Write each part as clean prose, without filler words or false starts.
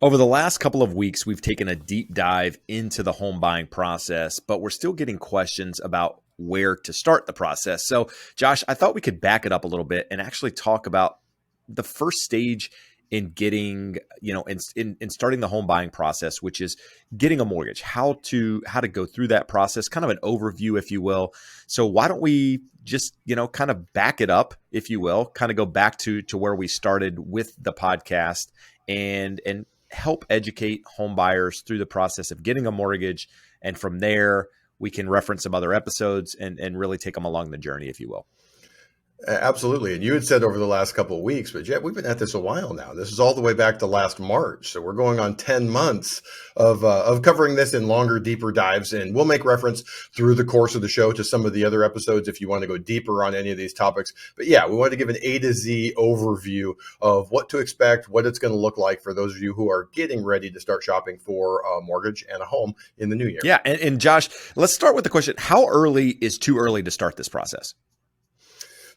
Over the last couple of weeks, we've taken a deep dive into the home buying process, but we're still getting questions about where to start the process. So, Josh, I thought we could back it up a little bit and actually talk about the first stage in getting, in starting the home buying process, which is getting a mortgage, how to go through that process, kind of an overview, if you will. So why don't we just, kind of back it up, if you will, kind of go back to where we started with the podcast and help educate home buyers through the process of getting a mortgage. And from there, we can reference some other episodes and really take them along the journey, if you will. Absolutely. And you had said over the last couple of weeks, but yeah, we've been at this a while now. This is all the way back to last March. So we're going on 10 months of covering this in longer, deeper dives. And we'll make reference through the course of the show to some of the other episodes if you want to go deeper on any of these topics. But yeah, we want to give an A to Z overview of what to expect, what it's going to look like for those of you who are getting ready to start shopping for a mortgage and a home in the new year. Yeah. And Josh, let's start with the question. How early is too early to start this process?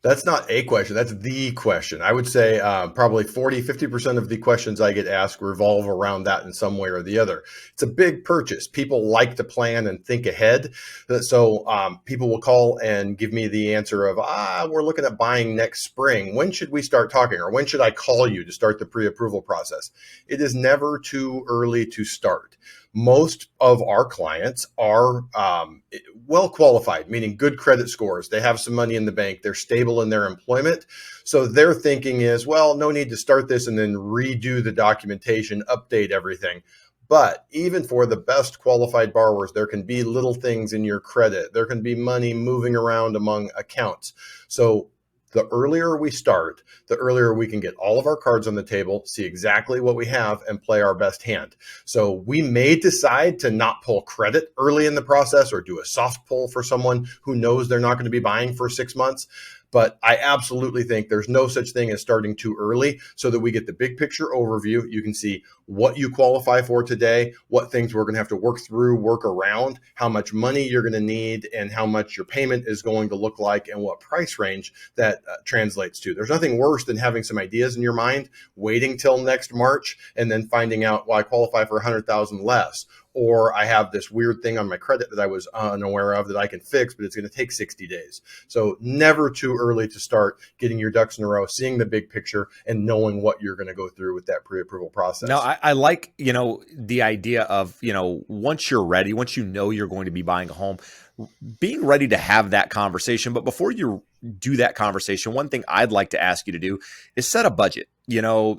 That's not a question. That's the question. I would say probably 50% of the questions I get asked revolve around that in some way or the other. It's a big purchase. People like to plan and think ahead. So people will call and give me the answer of, we're looking at buying next spring. When should we start talking? Or when should I call you to start the pre-approval process? It is never too early to start. Most of our clients are well qualified, meaning good credit scores. They have some money in the bank. They're stable in their employment. So their thinking is, well, no need to start this and then redo the documentation, update everything. But even for the best qualified borrowers, there can be little things in your credit. There can be money moving around among accounts. So the earlier we start, the earlier we can get all of our cards on the table, see exactly what we have, and play our best hand. So we may decide to not pull credit early in the process or do a soft pull for someone who knows they're not going to be buying for 6 months. But I absolutely think there's no such thing as starting too early so that we get the big picture overview. You can see what you qualify for today, what things we're going to have to work through, work around, how much money you're going to need, and how much your payment is going to look like, and what price range that translates to. There's nothing worse than having some ideas in your mind, waiting till next March, and then finding out, well, I qualify for 100,000 less. Or I have this weird thing on my credit that I was unaware of that I can fix, but it's going to take 60 days. So never too early to start getting your ducks in a row, seeing the big picture, and knowing what you're going to go through with that pre-approval process. Now, I like, the idea of, once you're ready, once you know you're going to be buying a home, being ready to have that conversation. But before you do that conversation, one thing I'd like to ask you to do is set a budget.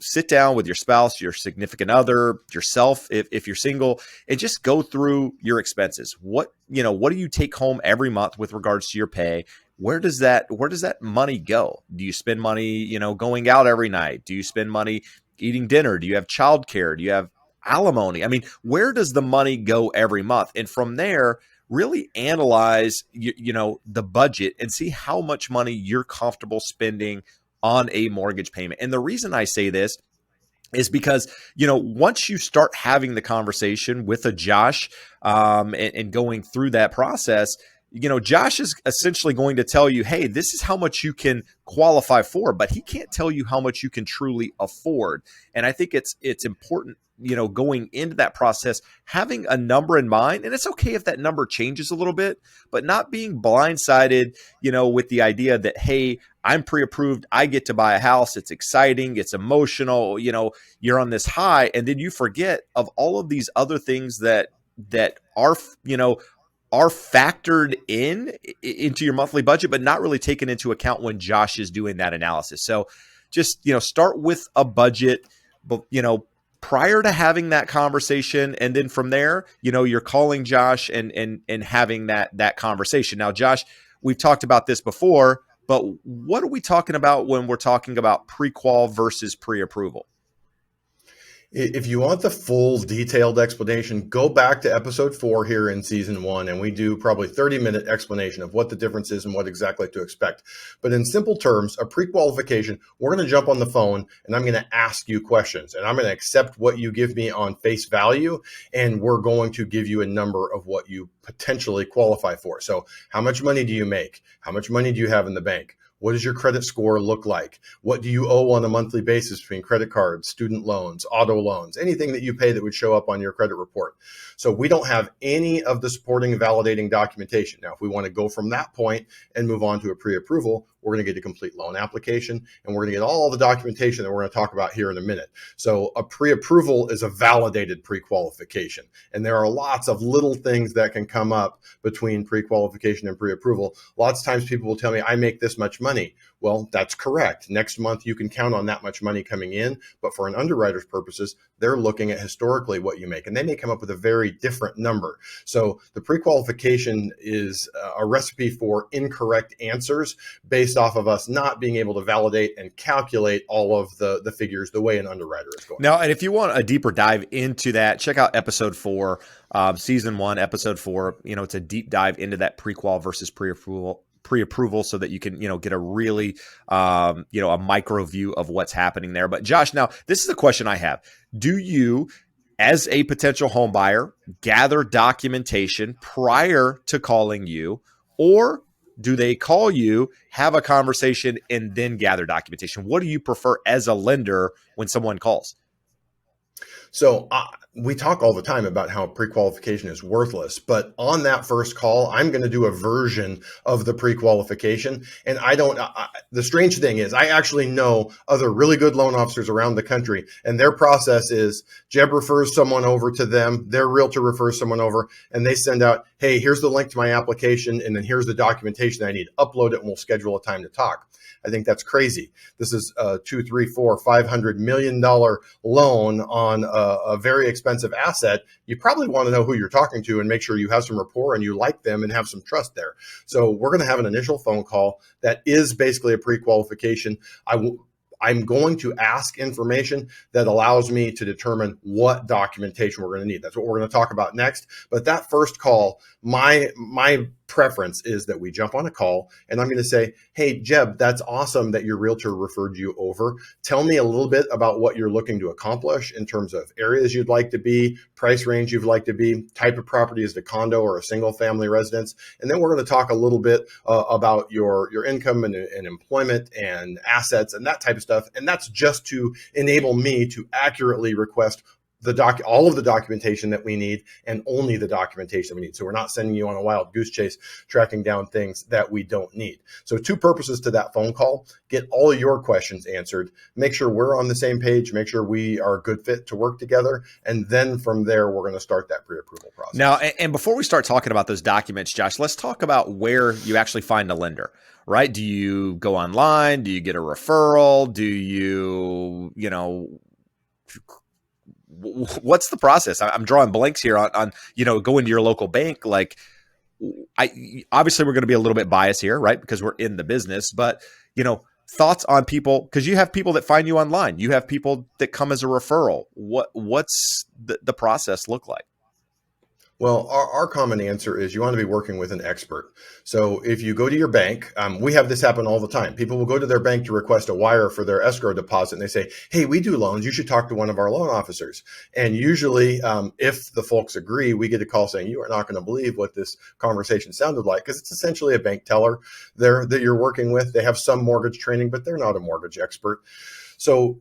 Sit down with your spouse, your significant other, yourself, if you're single, and just go through your expenses. What do you take home every month with regards to your pay? Where does that money go? Do you spend money, going out every night? Do you spend money eating dinner? Do you have childcare? Do you have alimony? I mean, where does the money go every month? And from there, really analyze, the budget and see how much money you're comfortable spending on a mortgage payment. And the reason I say this is because, once you start having the conversation with a Josh and going through that process, Josh is essentially going to tell you, hey, this is how much you can qualify for, but he can't tell you how much you can truly afford. And I think it's important, going into that process, having a number in mind. And it's okay if that number changes a little bit, but not being blindsided, with the idea that, hey, I'm pre-approved, I get to buy a house, it's exciting, it's emotional, you're on this high, and then you forget of all of these other things that are, are factored into your monthly budget, but not really taken into account when Josh is doing that analysis. So just, start with a budget, but, prior to having that conversation. And then from there, you're calling Josh and having that conversation. Now, Josh, we've talked about this before, but what are we talking about when we're talking about pre-qual versus pre-approval? If you want the full detailed explanation, go back to episode 4 here in season 1, and we do probably 30-minute explanation of what the difference is and what exactly to expect. But in simple terms, a pre-qualification, we're going to jump on the phone and I'm going to ask you questions, and I'm going to accept what you give me on face value, and we're going to give you a number of what you potentially qualify for. So how much money do you make? How much money do you have in the bank? What does your credit score look like? What do you owe on a monthly basis between credit cards, student loans, auto loans, anything that you pay that would show up on your credit report? So we don't have any of the supporting validating documentation. Now, if we want to go from that point and move on to a pre-approval, we're going to get a complete loan application, and we're going to get all the documentation that we're going to talk about here in a minute. So a pre-approval is a validated pre-qualification. And there are lots of little things that can come up between pre-qualification and pre-approval. Lots of times people will tell me, I make this much money. Well, that's correct. Next month, you can count on that much money coming in. But for an underwriter's purposes, they're looking at historically what you make, and they may come up with a very different number. So the pre-qualification is a recipe for incorrect answers based off of us not being able to validate and calculate all of the figures the way an underwriter is going. Now, and if you want a deeper dive into that, check out episode 4, season 1, episode 4. It's a deep dive into that pre-qual versus pre-approval so that you can, get a really, a micro view of what's happening there. But Josh, now this is a question I have. Do you, as a potential home buyer, gather documentation prior to calling you, or do they call you, have a conversation, and then gather documentation? What do you prefer as a lender when someone calls? So we talk all the time about how pre-qualification is worthless, but on that first call, I'm going to do a version of the pre-qualification. And the strange thing is I actually know other really good loan officers around the country, and their process is Jeb refers someone over to them, their realtor refers someone over, and they send out, hey, here's the link to my application, and then here's the documentation I need. Upload it, and we'll schedule a time to talk. I think that's crazy. This is a $200, $300, $400, $500 million loan on a very expensive asset. You probably want to know who you're talking to and make sure you have some rapport and you like them and have some trust there. So we're going to have an initial phone call that is basically a pre-qualification. I'm going to ask information that allows me to determine what documentation we're going to need. That's what we're going to talk about next. But that first call, my preference is that we jump on a call and I'm going to say, hey, Jeb, that's awesome that your realtor referred you over. Tell me a little bit about what you're looking to accomplish in terms of areas you'd like to be, price range you'd like to be, type of property, is it a condo or a single family residence? And then we're going to talk a little bit about your income and employment and assets and that type of stuff. And that's just to enable me to accurately request all of the documentation that we need, and only the documentation we need. So we're not sending you on a wild goose chase, tracking down things that we don't need. So 2 purposes to that phone call: get all of your questions answered, make sure we're on the same page, make sure we are a good fit to work together. And then from there, we're going to start that pre-approval process. Now, and before we start talking about those documents, Josh, let's talk about where you actually find a lender, right? Do you go online? Do you get a referral? Do you, what's the process? I'm drawing blanks here on going to your local bank. Like, obviously we're going to be a little bit biased here, right? Because we're in the business, but thoughts on people, because you have people that find you online, you have people that come as a referral. What's the process look like? Well, our common answer is you want to be working with an expert. So if you go to your bank, we have this happen all the time. People will go to their bank to request a wire for their escrow deposit, and they say, hey, we do loans. You should talk to one of our loan officers. And usually, if the folks agree, we get a call saying, you are not going to believe what this conversation sounded like, because it's essentially a bank teller there that you're working with. They have some mortgage training, but they're not a mortgage expert. So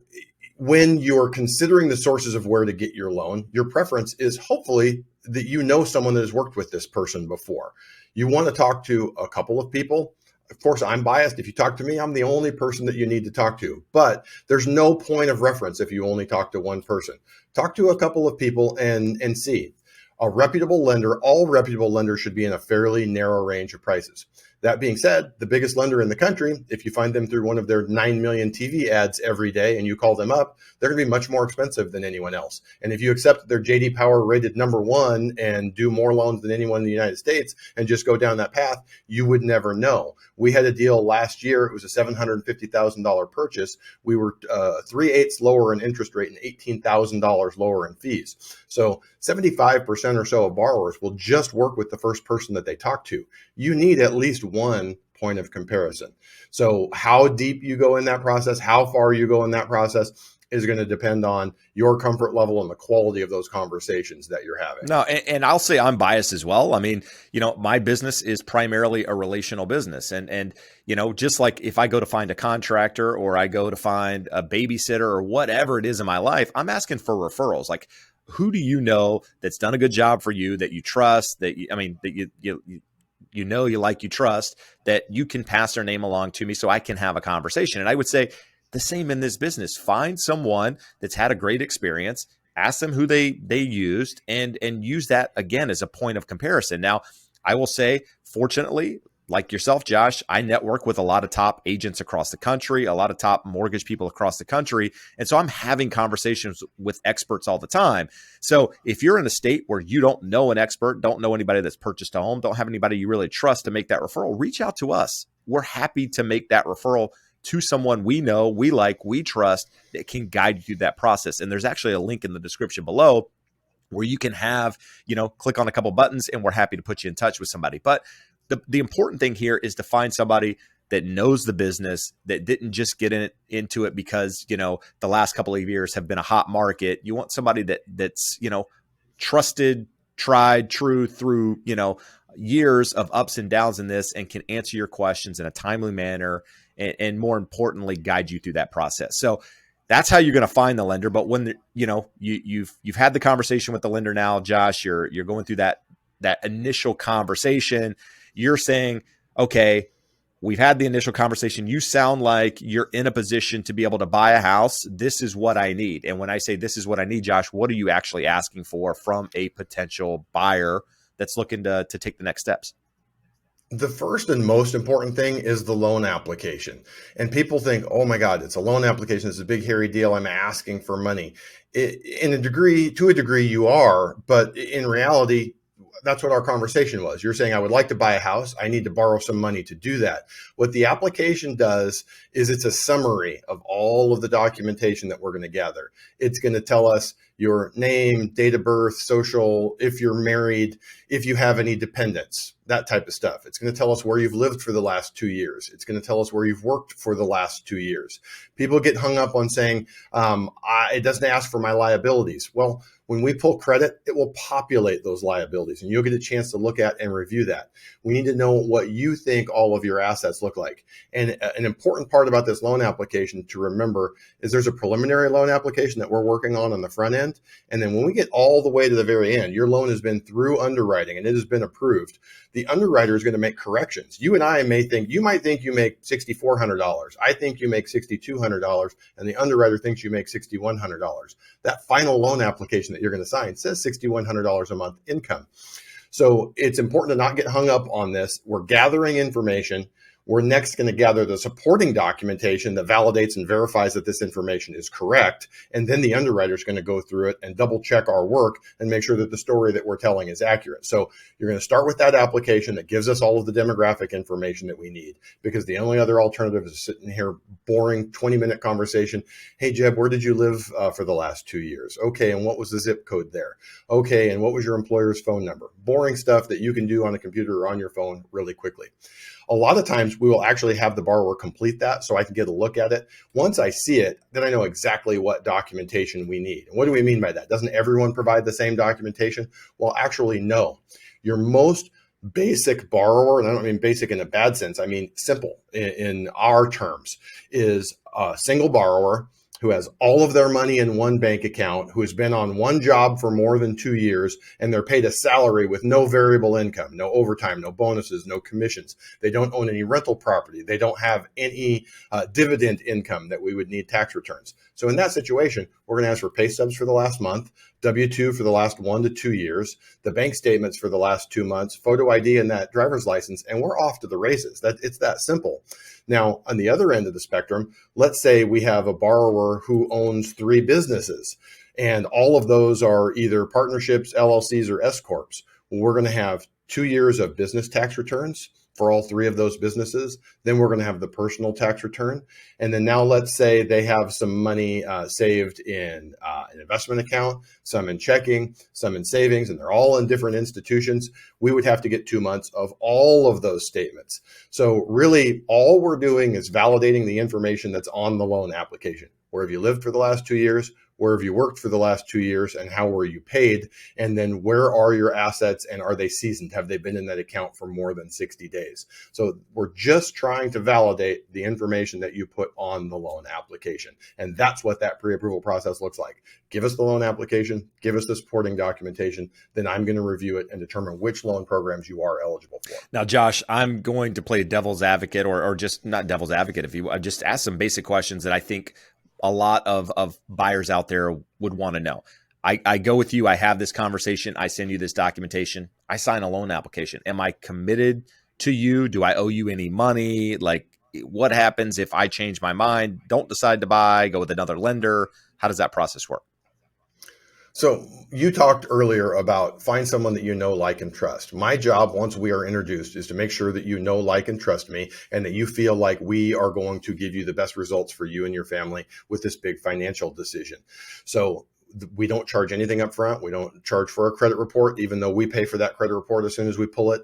when you're considering the sources of where to get your loan, your preference is hopefully that you know someone that has worked with this person before. You want to talk to a couple of people. Of course, I'm biased. If you talk to me, I'm the only person that you need to talk to. But there's no point of reference if you only talk to one person. Talk to a couple of people and see. A reputable lender, all reputable lenders should be in a fairly narrow range of prices. That being said, the biggest lender in the country, if you find them through one of their 9 million TV ads every day and you call them up, they're going to be much more expensive than anyone else. And if you accept their JD Power rated #1 and do more loans than anyone in the United States and just go down that path, you would never know. We had a deal last year. It was a $750,000 purchase. We were 3/8 lower in interest rate and $18,000 lower in fees. So 75% or so of borrowers will just work with the first person that they talk to. You need at least one point of comparison. So how deep you go in that process, how far you go in that process, is going to depend on your comfort level and the quality of those conversations that you're having. No, and I'll say I'm biased as well. I mean, my business is primarily a relational business. And just like if I go to find a contractor or I go to find a babysitter or whatever it is in my life, I'm asking for referrals. Like, who do you know that's done a good job for you, that you trust, that you like, you trust, that you can pass their name along to me so I can have a conversation. And I would say the same in this business. Find someone that's had a great experience, ask them who they used, and use that again as a point of comparison. Now, I will say, fortunately, like yourself, Josh, I network with a lot of top agents across the country, a lot of top mortgage people across the country. And so I'm having conversations with experts all the time. So if you're in a state where you don't know an expert, don't know anybody that's purchased a home, don't have anybody you really trust to make that referral, reach out to us. We're happy to make that referral to someone we know, we like, we trust, that can guide you through that process. And there's actually a link in the description below where you can have, click on a couple buttons, and we're happy to put you in touch with somebody. But the important thing here is to find somebody that knows the business, that didn't just get into it because, the last couple of years have been a hot market. You want somebody that's trusted, tried, true through, years of ups and downs in this, and can answer your questions in a timely manner, and more importantly, guide you through that process. So that's how you're going to find the lender. But when you've had the conversation with the lender now, Josh, you're going through that initial conversation. You're saying, okay, we've had the initial conversation. You sound like you're in a position to be able to buy a house. This is what I need. And when I say this is what I need, Josh, what are you actually asking for from a potential buyer that's looking to take the next steps? The first and most important thing is the loan application. And people think, oh my God, it's a loan application. It's a big, hairy deal. I'm asking for money. To a degree, you are, but in reality, that's what our conversation was. You're saying, I would like to buy a house. I need to borrow some money to do that. What the application does is it's a summary of all of the documentation that we're going to gather. It's going to tell us your name, date of birth, social, if you're married, if you have any dependents, that type of stuff. It's going to tell us where you've lived for the last 2 years. It's going to tell us where you've worked for the last 2 years. People get hung up on saying, it doesn't ask for my liabilities. Well, when we pull credit, it will populate those liabilities, and you'll get a chance to look at and review that. We need to know what you think all of your assets look like. And an important part about this loan application to remember is there's a preliminary loan application that we're working on the front end. And then when we get all the way to the very end, your loan has been through underwriting and it has been approved. The underwriter is going to make corrections. You and I you might think you make $6,400. I think you make $6,200, and the underwriter thinks you make $6,100. That final loan application that you're going to sign says $6,100 a month income. So it's important to not get hung up on this. We're gathering information. We're next going to gather the supporting documentation that validates and verifies that this information is correct. And then the underwriter is going to go through it and double check our work and make sure that the story that we're telling is accurate. So you're going to start with that application that gives us all of the demographic information that we need, because the only other alternative is sitting here, boring 20-minute conversation. Hey, Jeb, where did you live for the last 2 years? Okay. And what was the zip code there? Okay. And what was your employer's phone number? Boring stuff that you can do on a computer or on your phone really quickly. A lot of times we will actually have the borrower complete that so I can get a look at it. Once I see it, then I know exactly what documentation we need. And what do we mean by that? Doesn't everyone provide the same documentation? Well, actually, no. Your most basic borrower, and I don't mean basic in a bad sense, I mean simple in our terms, is a single borrower who has all of their money in one bank account, who has been on one job for more than 2 years, and they're paid a salary with no variable income, no overtime, no bonuses, no commissions. They don't own any rental property. They don't have any dividend income that we would need tax returns. So in that situation, we're going to ask for pay stubs for the last month, W-2 for the last 1 to 2 years, the bank statements for the last 2 months, photo ID, and that driver's license, and we're off to the races. It's that simple. Now, on the other end of the spectrum, let's say we have a borrower who owns 3 businesses, and all of those are either partnerships, LLCs, or S corps. Well, we're going to have 2 years of business tax returns for all 3 of those businesses. Then we're going to have the personal tax return. And then now let's say they have some money saved in an investment account, some in checking, some in savings, and they're all in different institutions. We would have to get 2 months of all of those statements. So really all we're doing is validating the information that's on the loan application. where have you lived for the last 2 years, where have you worked for the last 2 years, and how were you paid? And then where are your assets and are they seasoned? Have they been in that account for more than 60 days? So we're just trying to validate the information that you put on the loan application. And that's what that pre-approval process looks like. Give us the loan application, give us the supporting documentation, then I'm going to review it and determine which loan programs you are eligible for. Now, Josh, I'm going to play devil's advocate, or just not devil's advocate, if you just ask some basic questions that I think a lot of buyers out there would want to know. I go with you. I have this conversation. I send you this documentation. I sign a loan application. Am I committed to you? Do I owe you any money? Like, what happens if I change my mind, don't decide to buy, go with another lender? How does that process work? So you talked earlier about find someone that you know, like, and trust. My job, once we are introduced, is to make sure that you know, like, and trust me, and that you feel like we are going to give you the best results for you and your family with this big financial decision. So we don't charge anything up front. We don't charge for a credit report, even though we pay for that credit report as soon as we pull it.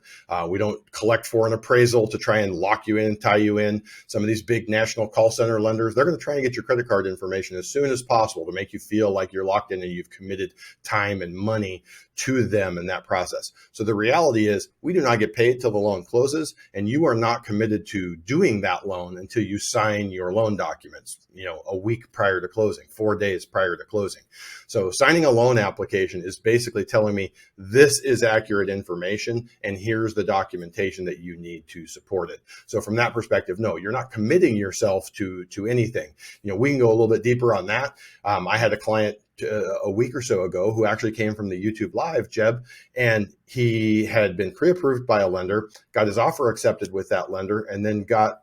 We don't collect for an appraisal to try and lock you in, tie you in. Some of these big national call center lenders, they're going to try and get your credit card information as soon as possible to make you feel like you're locked in and you've committed time and money to them in that process. So the reality is we do not get paid till the loan closes, and you are not committed to doing that loan until you sign your loan documents, a week prior to closing, 4 days prior to closing. So signing a loan application is basically telling me this is accurate information and here's the documentation that you need to support it. So from that perspective, no, you're not committing yourself to anything. We can go a little bit deeper on that. I had a client a week or so ago who actually came from the YouTube Live, Jeb, and he had been pre-approved by a lender, got his offer accepted with that lender, and then got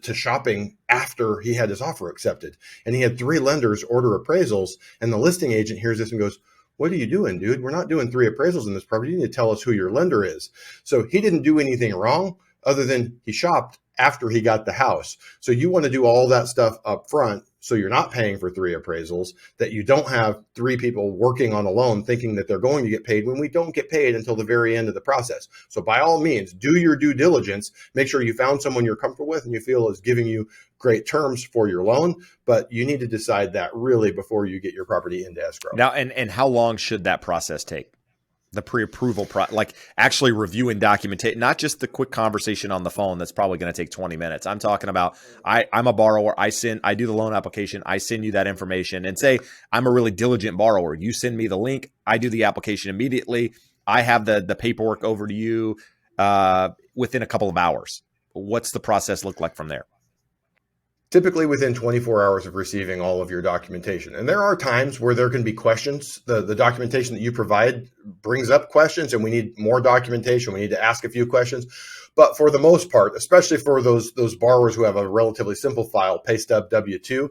to shopping after he had his offer accepted. And he had 3 lenders order appraisals, and the listing agent hears this and goes, "What are you doing, dude? We're not doing 3 appraisals in this property. You need to tell us who your lender is." So he didn't do anything wrong other than he shopped after he got the house. So you want to do all that stuff up front so you're not paying for 3 appraisals, that you don't have 3 people working on a loan thinking that they're going to get paid when we don't get paid until the very end of the process. So by all means, do your due diligence. Make sure you found someone you're comfortable with and you feel is giving you great terms for your loan, but you need to decide that really before you get your property into escrow. Now, and how long should that process take? The pre-approval like actually reviewing documentation, not just the quick conversation on the phone that's probably going to take 20 minutes. I'm talking about I'm a borrower. I do the loan application. I send you that information and say I'm a really diligent borrower. You send me the link. I do the application immediately. I have the paperwork over to you within a couple of hours. What's the process look like from there? Typically within 24 hours of receiving all of your documentation. And there are times where there can be questions. The documentation that you provide brings up questions and we need more documentation. We need to ask a few questions. But for the most part, especially for those borrowers who have a relatively simple file, pay stub W-2,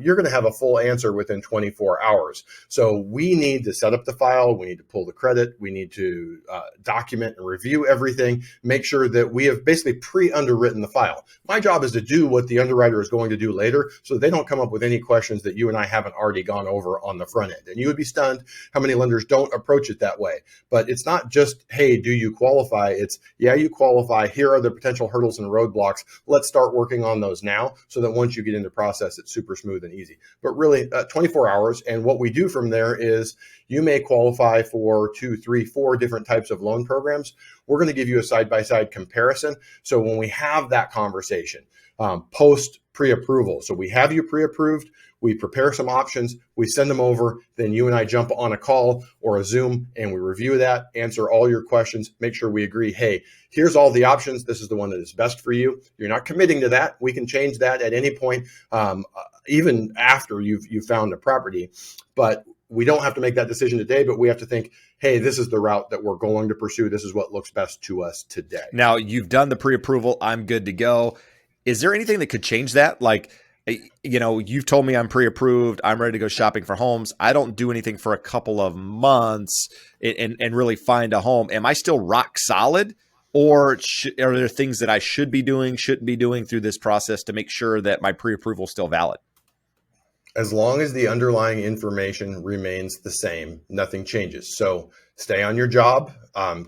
you're going to have a full answer within 24 hours. So we need to set up the file. We need to pull the credit. We need to document and review everything, make sure that we have basically pre-underwritten the file. My job is to do what the underwriter is going to do later so they don't come up with any questions that you and I haven't already gone over on the front end. And you would be stunned how many lenders don't approach it that way. But it's not just, hey, do you qualify? It's, yeah, you qualify. Here are the potential hurdles and roadblocks. Let's start working on those now so that once you get into process, it's super smooth and easy. But really 24 hours. And what we do from there is you may qualify for 2, 3, 4 different types of loan programs. We're going to give you a side-by-side comparison. So when we have that conversation, post pre-approval. So we have you pre-approved, we prepare some options, we send them over, then you and I jump on a call or a Zoom and we review that, answer all your questions, make sure we agree, hey, here's all the options. This is the one that is best for you. You're not committing to that. We can change that at any point, even after you've found a property. But we don't have to make that decision today, but we have to think, hey, this is the route that we're going to pursue. This is what looks best to us today. Now, you've done the pre-approval. I'm good to go. Is there anything that could change that? Like, you've told me I'm pre-approved. I'm ready to go shopping for homes. I don't do anything for a couple of months and really find a home. Am I still rock solid? Or are there things that I should be doing, shouldn't be doing through this process to make sure that my pre-approval is still valid? As long as the underlying information remains the same, nothing changes. So stay on your job,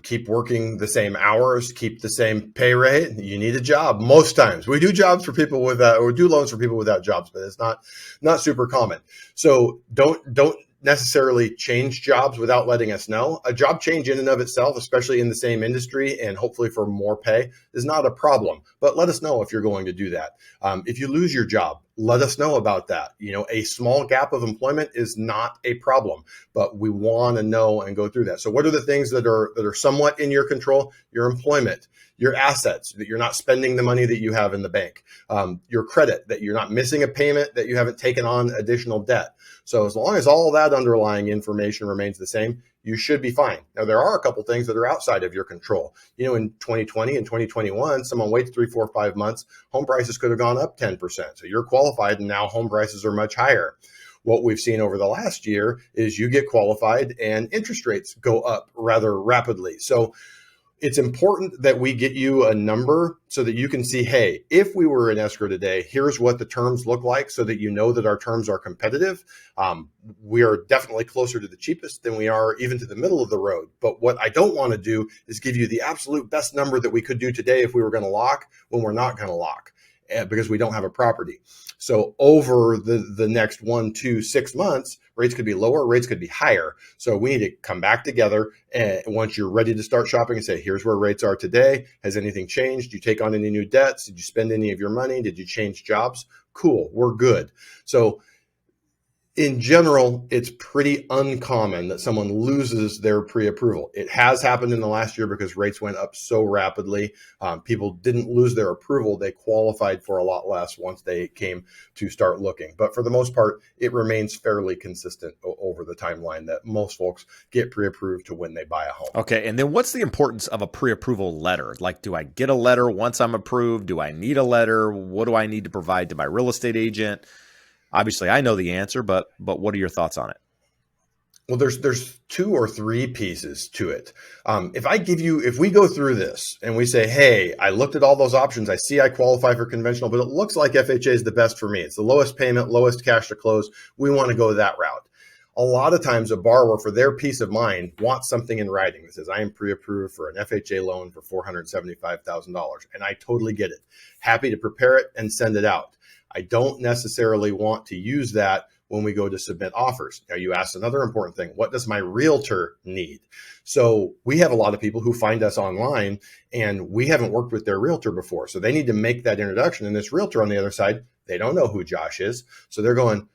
keep working the same hours, keep the same pay rate. You need a job. Most times we do jobs for people without, or do loans for people without jobs, but it's not super common. So don't necessarily change jobs without letting us know. A job change in and of itself, especially in the same industry and hopefully for more pay, is not a problem. But let us know if you're going to do that. If you lose your job, let us know about that. You know, a small gap of employment is not a problem, but we want to know and go through that. So what are the things that are somewhat in your control? Your employment, your assets, that you're not spending the money that you have in the bank, your credit, that you're not missing a payment, that you haven't taken on additional debt. So as long as all that underlying information remains the same, you should be fine. Now, there are a couple things that are outside of your control. You know, in 2020 and 2021, someone waits 3, 4, 5 months, home prices could have gone up 10%. So you're qualified, and now home prices are much higher. What we've seen over the last year is you get qualified and interest rates go up rather rapidly. So it's important that we get you a number so that you can see, hey, if we were in escrow today, here's what the terms look like, so that you know that our terms are competitive. We are definitely closer to the cheapest than we are even to the middle of the road. But what I don't want to do is give you the absolute best number that we could do today if we were going to lock, when we're not going to lock, because we don't have a property. So over the next 1, 2, 6 months, rates could be lower, rates could be higher. So we need to come back together, and once you're ready to start shopping, and say, here's where rates are today. Has anything changed? Did you take on any new debts? Did you spend any of your money? Did you change jobs? Cool, we're good. So in general, it's pretty uncommon that someone loses their pre-approval. It has happened in the last year because rates went up so rapidly. People didn't lose their approval. They qualified for a lot less once they came to start looking. But for the most part, it remains fairly consistent over the timeline that most folks get pre-approved to when they buy a home. Okay. And then what's the importance of a pre-approval letter? Like, do I get a letter once I'm approved? Do I need a letter? What do I need to provide to my real estate agent? Obviously, I know the answer, but what are your thoughts on it? Well, there's 2 or 3 pieces to it. If we go through this and we say, hey, I looked at all those options, I see I qualify for conventional, but it looks like FHA is the best for me. It's the lowest payment, lowest cash to close. We want to go that route. A lot of times a borrower, for their peace of mind, wants something in writing that says, I am pre-approved for an FHA loan for $475,000. And I totally get it. Happy to prepare it and send it out. I don't necessarily want to use that when we go to submit offers. Now, you asked another important thing. What does my realtor need? So we have a lot of people who find us online and we haven't worked with their realtor before. So they need to make that introduction. And this realtor on the other side, they don't know who Josh is. So they're going,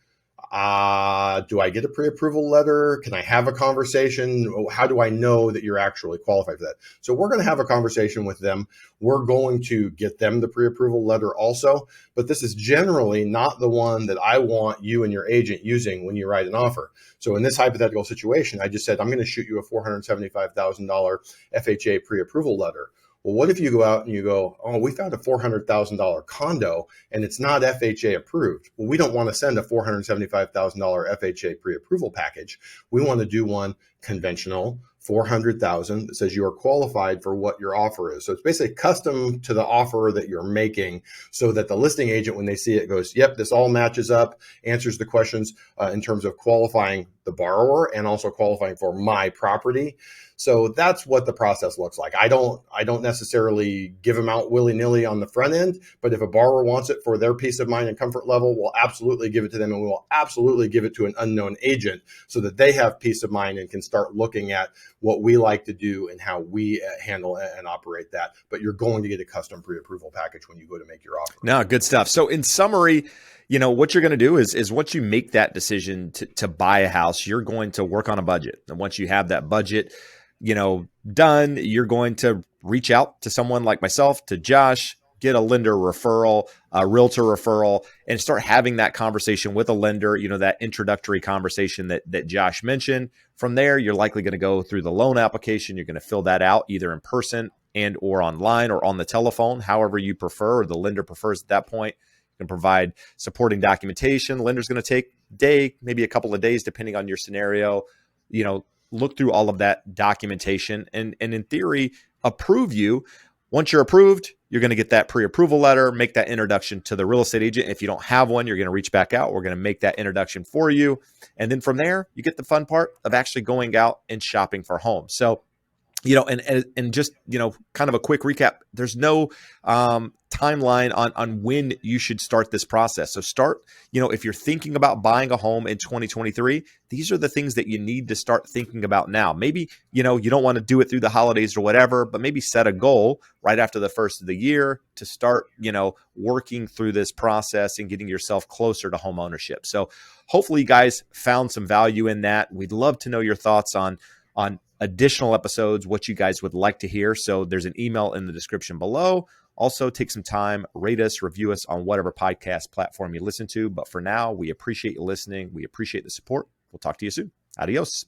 do I get a pre-approval letter? Can I have a conversation? How do I know that you're actually qualified for that? So we're going to have a conversation with them. We're going to get them the pre-approval letter also, but this is generally not the one that I want you and your agent using when you write an offer. So in this hypothetical situation, I just said, I'm going to shoot you a $475,000 FHA pre-approval letter. Well, what if you go out and you go, oh, we found a $400,000 condo and it's not FHA approved? Well, we don't want to send a $475,000 FHA pre-approval package. We want to do one conventional, $400,000 that says you are qualified for what your offer is. So it's basically custom to the offer that you're making, so that the listing agent, when they see it, goes, yep, this all matches up, answers the questions in terms of qualifying the borrower and also qualifying for my property. So that's what the process looks like. I don't necessarily give them out willy-nilly on the front end, but if a borrower wants it for their peace of mind and comfort level, we'll absolutely give it to them, and we will absolutely give it to an unknown agent so that they have peace of mind and can start looking at what we like to do and how we handle and operate that. But you're going to get a custom pre-approval package when you go to make your offer. No, good stuff. So in summary, what you're going to do is once you make that decision to buy a house, you're going to work on a budget. And once you have that budget, done, you're going to reach out to someone like myself, to Josh, get a lender referral, a realtor referral, and start having that conversation with a lender, that introductory conversation that Josh mentioned. From there, you're likely going to go through the loan application. You're going to fill that out either in person and or online or on the telephone, however you prefer, or the lender prefers at that point. You can provide supporting documentation. The lender's going to take a day, maybe a couple of days, depending on your scenario, look through all of that documentation and in theory, approve you. Once you're approved, you're going to get that pre-approval letter, make that introduction to the real estate agent. If you don't have one, you're going to reach back out. We're going to make that introduction for you. And then from there, you get the fun part of actually going out and shopping for homes. So, and just, kind of a quick recap, there's no timeline on when you should start this process. So start, if you're thinking about buying a home in 2023, these are the things that you need to start thinking about now. Maybe, you don't want to do it through the holidays or whatever, but maybe set a goal right after the first of the year to start, working through this process and getting yourself closer to home ownership. So hopefully you guys found some value in that. We'd love to know your thoughts on additional episodes, what you guys would like to hear. So there's an email in the description below. Also, take some time, rate us, review us on whatever podcast platform you listen to. But for now, we appreciate you listening. We appreciate the support. We'll talk to you soon. Adios.